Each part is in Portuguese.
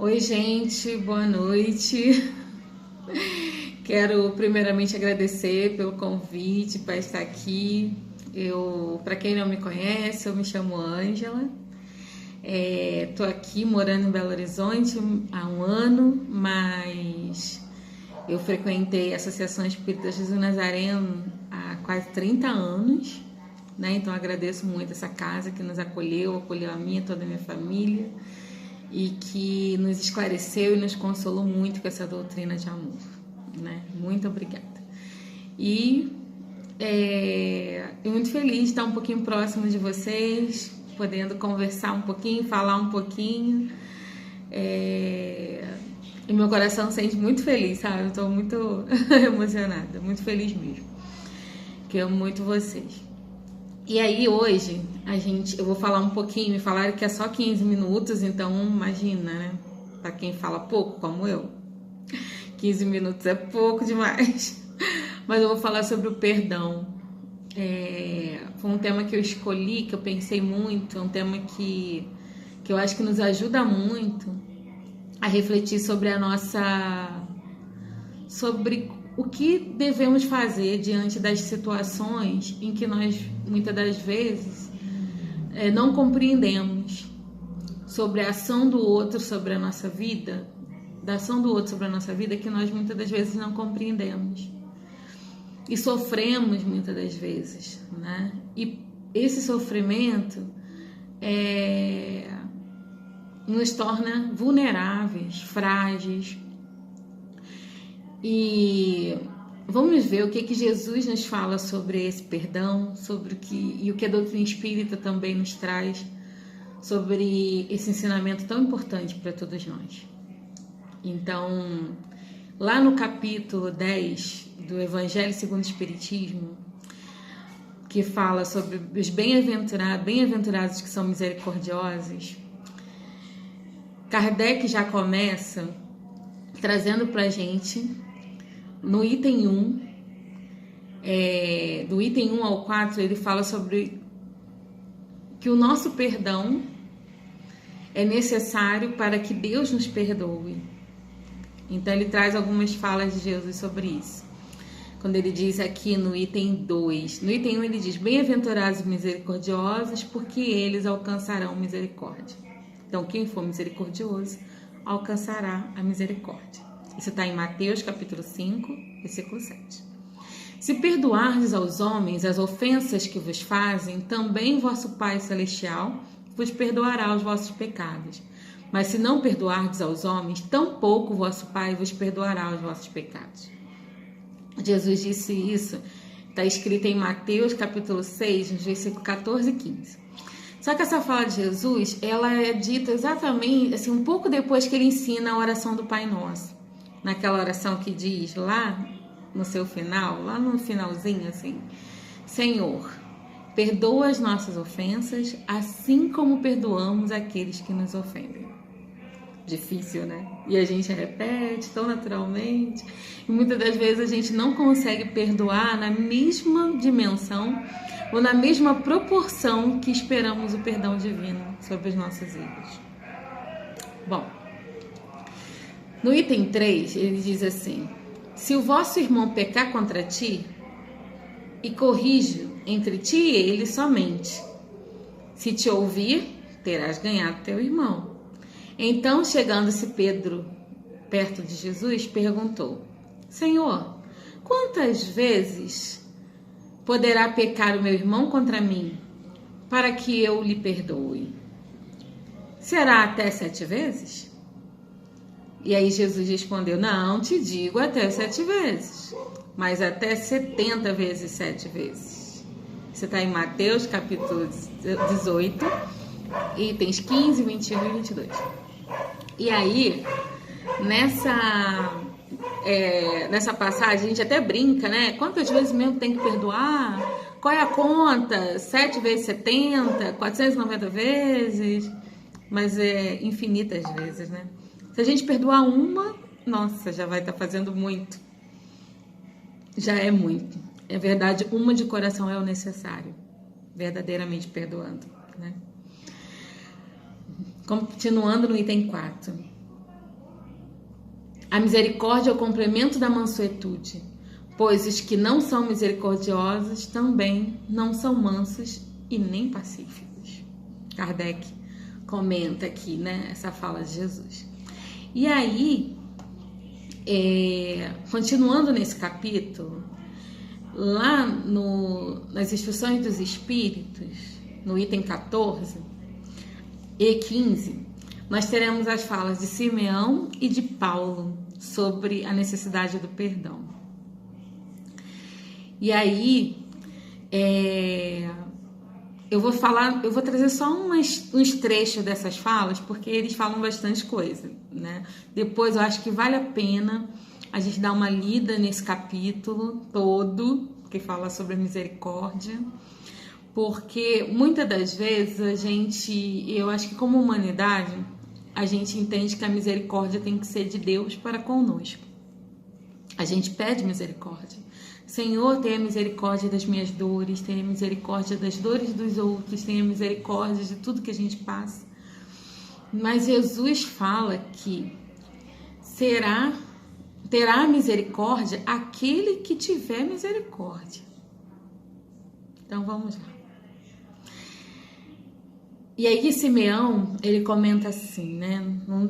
Oi, gente, boa noite. Quero primeiramente agradecer pelo convite para estar aqui. Para quem não me conhece, eu me chamo Ângela. Tô aqui morando em Belo Horizonte há um ano, mas eu frequentei a Associação Espírita Jesus Nazareno há quase 30 anos, né? Então agradeço muito essa casa que nos acolheu a minha e toda a minha família, e que nos esclareceu e nos consolou muito com essa doutrina de amor, né? Muito obrigada. E muito feliz de estar um pouquinho próximo de vocês, podendo conversar um pouquinho, falar um pouquinho. E meu coração se sente muito feliz, sabe? Eu estou muito emocionada, muito feliz mesmo, que eu amo muito vocês. E aí hoje eu vou falar um pouquinho, me falaram que é só 15 minutos, então imagina, né? Para quem fala pouco, como eu, 15 minutos é pouco demais. Mas eu vou falar sobre o perdão. Foi um tema que eu escolhi, que eu pensei muito, é um tema que eu acho que nos ajuda muito a refletir sobre sobre o que devemos fazer diante das situações em que nós, muitas das vezes, não compreendemos sobre a ação do outro sobre a nossa vida, da ação do outro sobre a nossa vida, que nós muitas das vezes não compreendemos. E sofremos muitas das vezes, né? E esse sofrimento nos torna vulneráveis, frágeis. E vamos ver o que Jesus nos fala sobre esse perdão, e o que a doutrina espírita também nos traz sobre esse ensinamento tão importante para todos nós. Então, lá no capítulo 10 do Evangelho segundo o Espiritismo, que fala sobre os bem-aventurados que são misericordiosos, Kardec já começa trazendo para a gente, no item 1, do item 1 ao 4, ele fala sobre que o nosso perdão é necessário para que Deus nos perdoe. Então ele traz algumas falas de Jesus sobre isso. Quando ele diz aqui no item 2, no item 1 ele diz: bem-aventurados e misericordiosos, porque eles alcançarão misericórdia. Então quem for misericordioso alcançará a misericórdia. Isso está em Mateus capítulo 5, versículo 7. Se perdoardes aos homens as ofensas que vos fazem, também vosso Pai Celestial vos perdoará os vossos pecados. Mas se não perdoardes aos homens, tampouco vosso Pai vos perdoará os vossos pecados. Jesus disse isso, está escrito em Mateus capítulo 6, nos versículos 14 e 15. Só que essa fala de Jesus, ela é dita exatamente, assim, um pouco depois que ele ensina a oração do Pai Nosso. Naquela oração que diz lá no seu final, lá no finalzinho, assim: Senhor, perdoa as nossas ofensas, assim como perdoamos aqueles que nos ofendem. Difícil, né? E a gente repete tão naturalmente. E muitas das vezes a gente não consegue perdoar na mesma dimensão ou na mesma proporção que esperamos o perdão divino sobre os nossos erros. Bom, no item 3, ele diz assim: se o vosso irmão pecar contra ti, e corrige entre ti e ele somente. Se te ouvir, terás ganhado teu irmão. Então, chegando-se Pedro perto de Jesus, perguntou: Senhor, quantas vezes poderá pecar o meu irmão contra mim, para que eu lhe perdoe? Será até 7 vezes? E aí Jesus respondeu: não te digo até 7 vezes, mas até 70 vezes 7 vezes. Você está em Mateus capítulo 18, itens 15, 21 e 22. E aí, nessa passagem, a gente até brinca, né? Quantas vezes mesmo tem que perdoar? Qual é a conta? 7 vezes 70? 490 vezes? Mas é infinitas vezes, né? Se a gente perdoar uma, nossa, já vai estar fazendo muito. Já é muito. É verdade, uma de coração é o necessário. Verdadeiramente perdoando, né? Continuando no item 4. A misericórdia é o complemento da mansuetude, pois os que não são misericordiosos também não são mansos e nem pacíficos. Kardec comenta aqui, né, essa fala de Jesus. E aí, continuando nesse capítulo, lá nas instruções dos Espíritos, no item 14 e 15, nós teremos as falas de Simeão e de Paulo sobre a necessidade do perdão. E aí, eu vou trazer só uns trechos dessas falas, porque eles falam bastante coisa, né? Depois eu acho que vale a pena a gente dar uma lida nesse capítulo todo, que fala sobre a misericórdia, porque muitas das vezes eu acho que como humanidade, a gente entende que a misericórdia tem que ser de Deus para conosco. A gente pede misericórdia. Senhor, tenha misericórdia das minhas dores, tenha misericórdia das dores dos outros, tenha misericórdia de tudo que a gente passa. Mas Jesus fala que terá misericórdia aquele que tiver misericórdia. Então vamos lá. E aí Simeão, ele comenta assim, né, um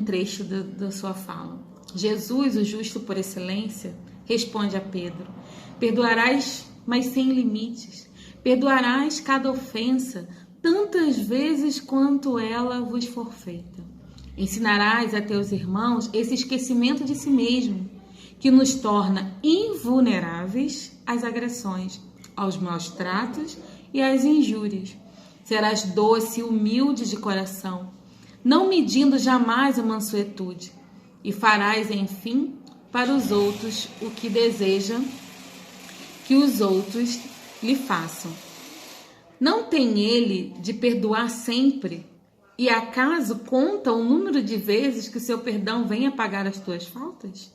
trecho da sua fala. Jesus, o justo por excelência, responde a Pedro: perdoarás, mas sem limites. Perdoarás cada ofensa tantas vezes quanto ela vos for feita. Ensinarás a teus irmãos esse esquecimento de si mesmo, que nos torna invulneráveis às agressões, aos maus tratos e às injúrias. Serás doce e humilde de coração, não medindo jamais a mansuetude, e farás, enfim, para os outros o que deseja que os outros lhe façam. Não tem ele de perdoar sempre, e acaso conta o número de vezes que o seu perdão vem apagar as tuas faltas?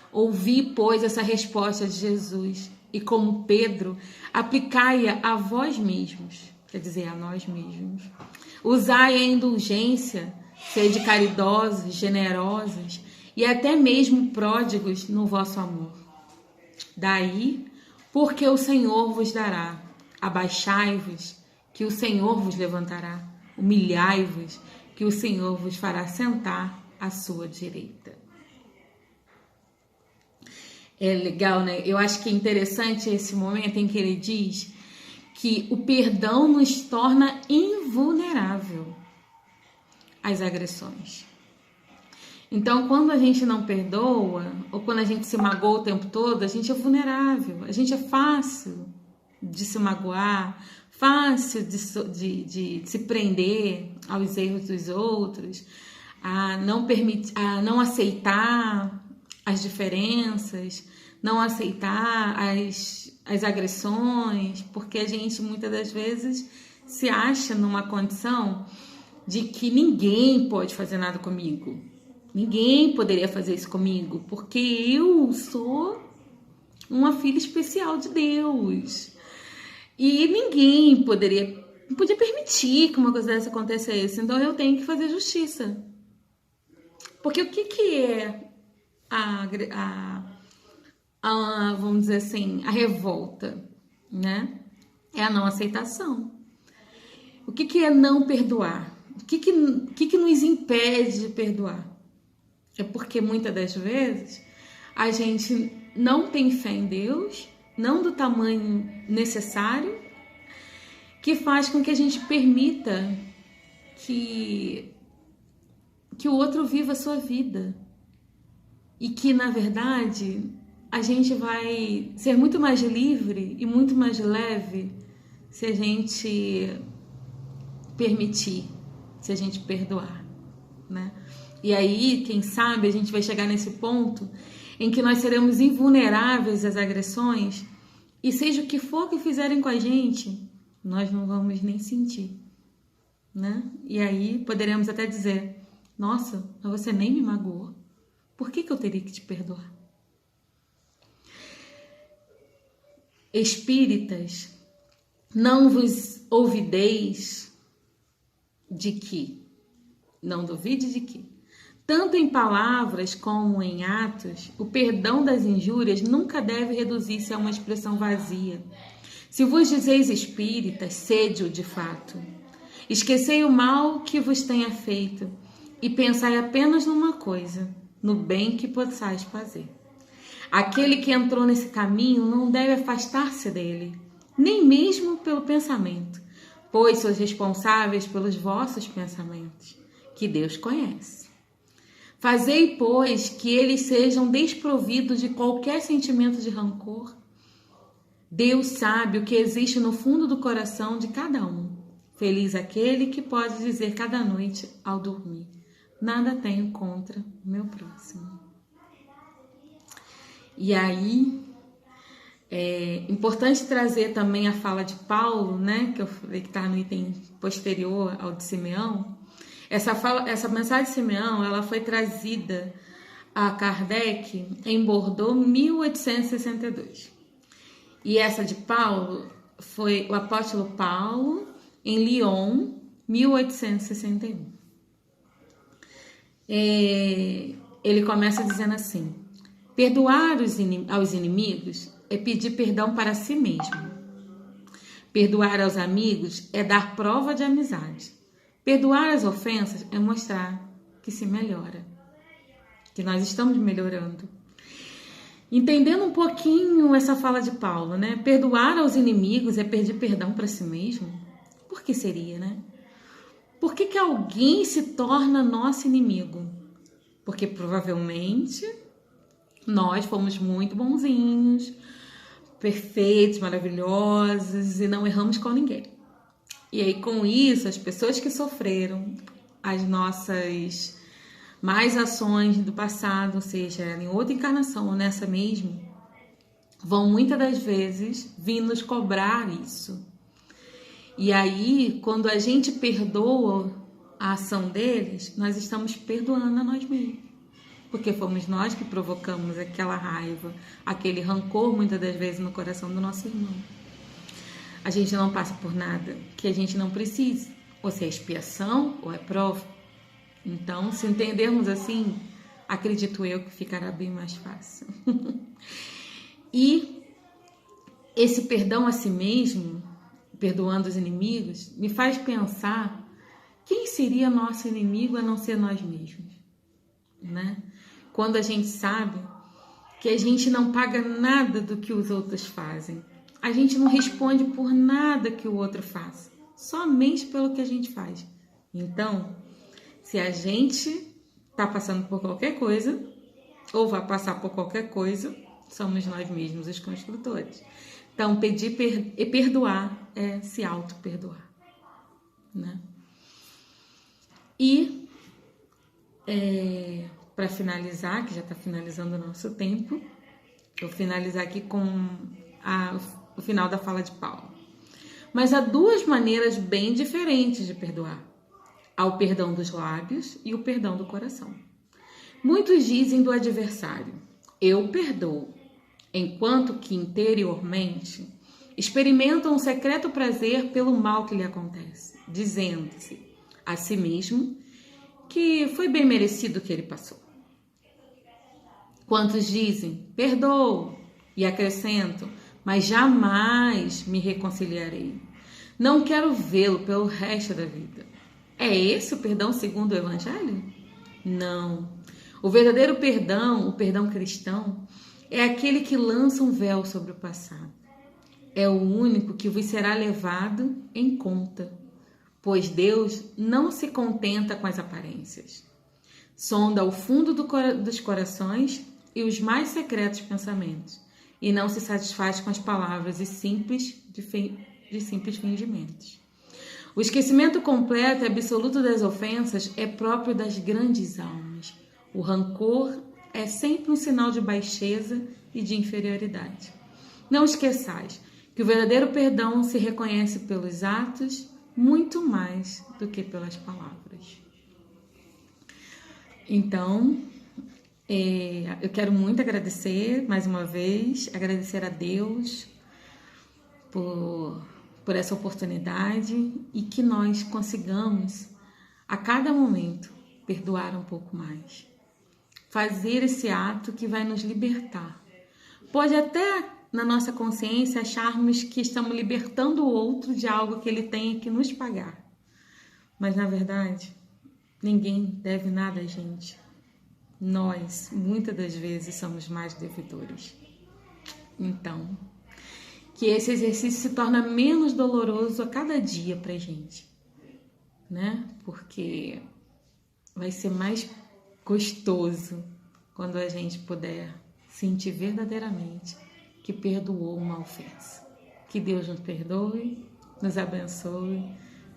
Ouvi, pois, essa resposta de Jesus, e como Pedro, aplicai-a a vós mesmos, quer dizer, a nós mesmos. Usai a indulgência, sede caridosos, generosos e até mesmo pródigos no vosso amor. Daí, porque o Senhor vos dará. Abaixai-vos, que o Senhor vos levantará. Humilhai-vos, que o Senhor vos fará sentar à sua direita. É legal, né? Eu acho que é interessante esse momento em que ele diz que o perdão nos torna invulnerável às agressões. Então, quando a gente não perdoa, ou quando a gente se magoa o tempo todo, a gente é vulnerável, a gente é fácil de se magoar, fácil de se prender aos erros dos outros, a não aceitar as diferenças, não aceitar as agressões, porque a gente muitas das vezes se acha numa condição de que ninguém pode fazer nada comigo. Ninguém poderia fazer isso comigo, porque eu sou uma filha especial de Deus. E ninguém podia permitir que uma coisa dessa acontecesse. Então eu tenho que fazer justiça. Porque o que é vamos dizer assim, a revolta, né? É a não aceitação. O que é não perdoar? O que nos impede de perdoar? É porque muitas das vezes a gente não tem fé em Deus, não do tamanho necessário, que faz com que a gente permita que o outro viva a sua vida. E que, na verdade, a gente vai ser muito mais livre e muito mais leve se a gente permitir, se a gente perdoar, né? E aí, quem sabe, a gente vai chegar nesse ponto em que nós seremos invulneráveis às agressões e seja o que for que fizerem com a gente, nós não vamos nem sentir, né? E aí poderemos até dizer: nossa, mas você nem me magoou. Por que eu teria que te perdoar? Espíritas, não vos ouvideis de que, não duvide de que, Tanto em palavras como em atos, o perdão das injúrias nunca deve reduzir-se a uma expressão vazia. Se vos dizeis espíritas, sede-o de fato. Esquecei o mal que vos tenha feito e pensai apenas numa coisa, no bem que possais fazer. Aquele que entrou nesse caminho não deve afastar-se dele, nem mesmo pelo pensamento, pois sois responsáveis pelos vossos pensamentos, que Deus conhece. Fazei, pois, que eles sejam desprovidos de qualquer sentimento de rancor. Deus sabe o que existe no fundo do coração de cada um. Feliz aquele que pode dizer cada noite ao dormir: nada tenho contra o meu próximo. E aí, é importante trazer também a fala de Paulo, né, que eu falei que está no item posterior ao de Simeão. Essa mensagem de Simeão, ela foi trazida a Kardec em Bordeaux, 1862. E essa de Paulo foi o apóstolo Paulo em Lyon, 1861. Ele começa dizendo assim: perdoar aos inimigos é pedir perdão para si mesmo. Perdoar aos amigos é dar prova de amizade. Perdoar as ofensas é mostrar que se melhora, que nós estamos melhorando. Entendendo um pouquinho essa fala de Paulo, né? Perdoar aos inimigos é pedir perdão para si mesmo. Por que seria, né? Por que alguém se torna nosso inimigo? Porque provavelmente nós fomos muito bonzinhos, perfeitos, maravilhosos e não erramos com ninguém. E aí, com isso, as pessoas que sofreram as nossas más ações do passado, seja em outra encarnação ou nessa mesmo, vão muitas das vezes vir nos cobrar isso. E aí, quando a gente perdoa a ação deles, nós estamos perdoando a nós mesmos. Porque fomos nós que provocamos aquela raiva, aquele rancor, muitas das vezes, no coração do nosso irmão. A gente não passa por nada que a gente não precise. Ou se é expiação ou é prova. Então, se entendermos assim, acredito eu que ficará bem mais fácil. E esse perdão a si mesmo, perdoando os inimigos, me faz pensar quem seria nosso inimigo a não ser nós mesmos, né? Quando a gente sabe que a gente não paga nada do que os outros fazem, a gente não responde por nada que o outro faça, somente pelo que a gente faz. Então, se a gente está passando por qualquer coisa, ou vai passar por qualquer coisa, somos nós mesmos os construtores. Então, pedir e perdoar é se auto-perdoar, né? E, para finalizar, que já está finalizando o nosso tempo, eu vou finalizar aqui com o final da fala de Paulo. Mas há duas maneiras bem diferentes de perdoar. Há o perdão dos lábios e o perdão do coração. Muitos dizem do adversário: eu perdoo, enquanto que interiormente experimentam um secreto prazer pelo mal que lhe acontece, dizendo-se a si mesmo que foi bem merecido o que ele passou. Quantos dizem: perdoo, e acrescentam: mas jamais me reconciliarei. Não quero vê-lo pelo resto da vida. É esse o perdão segundo o Evangelho? Não. O verdadeiro perdão, o perdão cristão, é aquele que lança um véu sobre o passado. É o único que vos será levado em conta, pois Deus não se contenta com as aparências. Sonda o fundo dos corações e os mais secretos pensamentos, e não se satisfaz com as palavras de simples fingimentos. O esquecimento completo e absoluto das ofensas é próprio das grandes almas. O rancor é sempre um sinal de baixeza e de inferioridade. Não esqueçais que o verdadeiro perdão se reconhece pelos atos muito mais do que pelas palavras. Então, eu quero muito agradecer mais uma vez, agradecer a Deus por essa oportunidade e que nós consigamos a cada momento perdoar um pouco mais. Fazer esse ato que vai nos libertar. Pode até, na nossa consciência, acharmos que estamos libertando o outro de algo que ele tem que nos pagar. Mas, na verdade, ninguém deve nada a gente. Nós, muitas das vezes, somos mais devedores. Então, que esse exercício se torne menos doloroso a cada dia pra gente, né? Porque vai ser mais gostoso quando a gente puder sentir verdadeiramente que perdoou uma ofensa. Que Deus nos perdoe, nos abençoe,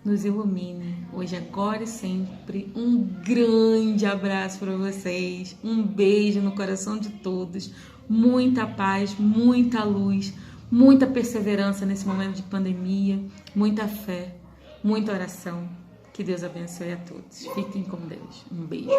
nos ilumine, hoje, agora e sempre. Um grande abraço para vocês, um beijo no coração de todos, muita paz, muita luz, muita perseverança nesse momento de pandemia, muita fé, muita oração. Que Deus abençoe a todos. Fiquem com Deus. Um beijo.